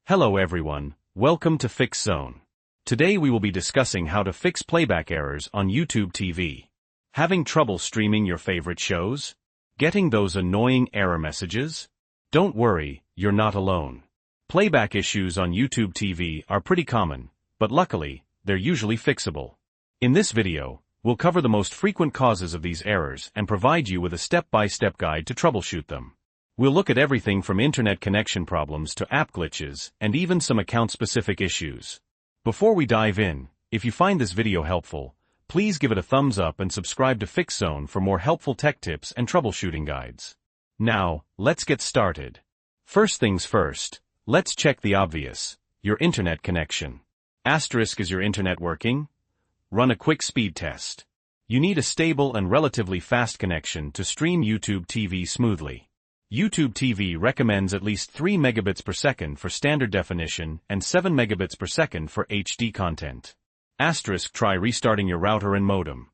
Hello everyone, welcome to Fix Zone. Today we will be discussing how to fix playback errors on YouTube TV. Having trouble streaming your favorite shows? Getting those annoying error messages? Don't worry, you're not alone. Playback issues on YouTube TV are pretty common, but luckily, they're usually fixable. In this video, we'll cover the most frequent causes of these errors and provide you with a step-by-step guide to troubleshoot them. We'll look at everything from internet connection problems to app glitches and even some account-specific issues. Before we dive in, if you find this video helpful, please give it a thumbs up and subscribe to Fix Zone for more helpful tech tips and troubleshooting guides. Now, let's get started. First things first, let's check the obvious, your internet connection. Asterisk, is your internet working? Run a quick speed test. You need a stable and relatively fast connection to stream YouTube TV smoothly. YouTube TV recommends at least 3 megabits per second for standard definition and 7 megabits per second for HD content. Asterisk, try restarting your router and modem.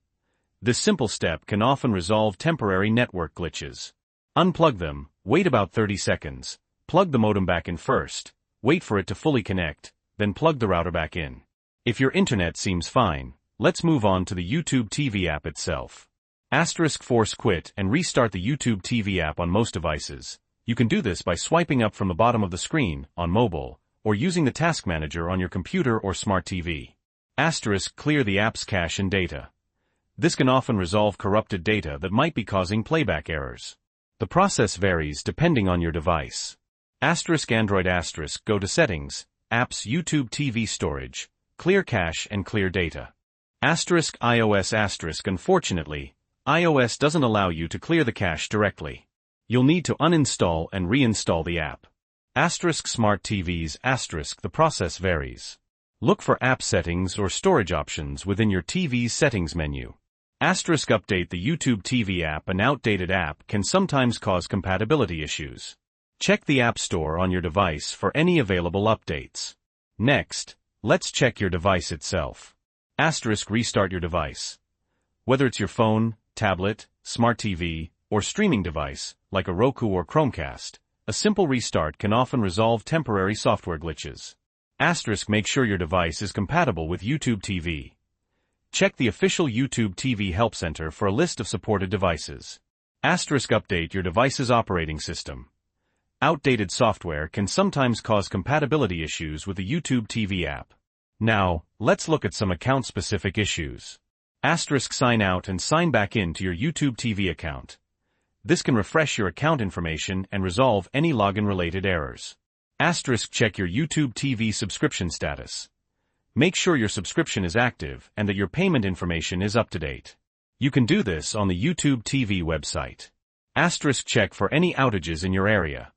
This simple step can often resolve temporary network glitches. Unplug them, wait about 30 seconds, plug the modem back in first, wait for it to fully connect, then plug the router back in. If your internet seems fine, let's move on to the YouTube TV app itself. Asterisk, force quit and restart the YouTube TV app on most devices. You can do this by swiping up from the bottom of the screen, on mobile, or using the task manager on your computer or smart TV. Asterisk, clear the app's cache and data. This can often resolve corrupted data that might be causing playback errors. The process varies depending on your device. Asterisk, Android asterisk, go to Settings, Apps, YouTube TV Storage, Clear Cache and Clear Data. Asterisk, iOS asterisk, unfortunately, iOS doesn't allow you to clear the cache directly. You'll need to uninstall and reinstall the app. Asterisk, smart TVs asterisk, the process varies. Look for app settings or storage options within your TV's settings menu. Asterisk, update the YouTube TV app. An outdated app can sometimes cause compatibility issues. Check the App Store on your device for any available updates. Next, let's check your device itself. Asterisk, restart your device. Whether it's your phone, tablet, smart TV, or streaming device, like a Roku or Chromecast, a simple restart can often resolve temporary software glitches. Asterisk, make sure your device is compatible with YouTube TV. Check the official YouTube TV Help Center for a list of supported devices. Asterisk, update your device's operating system. Outdated software can sometimes cause compatibility issues with the YouTube TV app. Now, let's look at some account-specific issues. Asterisk, sign out and sign back in to your YouTube TV account. This can refresh your account information and resolve any login-related errors. Asterisk, check your YouTube TV subscription status. Make sure your subscription is active and that your payment information is up to date. You can do this on the YouTube TV website. Asterisk, check for any outages in your area.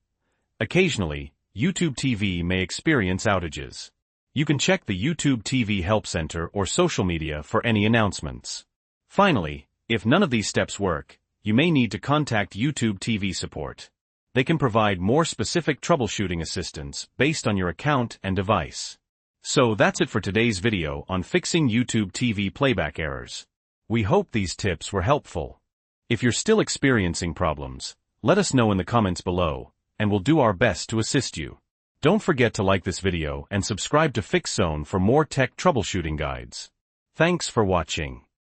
Occasionally, YouTube TV may experience outages. You can check the YouTube TV Help Center or social media for any announcements. Finally, if none of these steps work, you may need to contact YouTube TV support. They can provide more specific troubleshooting assistance based on your account and device. So that's it for today's video on fixing YouTube TV playback errors. We hope these tips were helpful. If you're still experiencing problems, let us know in the comments below, and we'll do our best to assist you. Don't forget to like this video and subscribe to Fix Zone for more tech troubleshooting guides. Thanks for watching.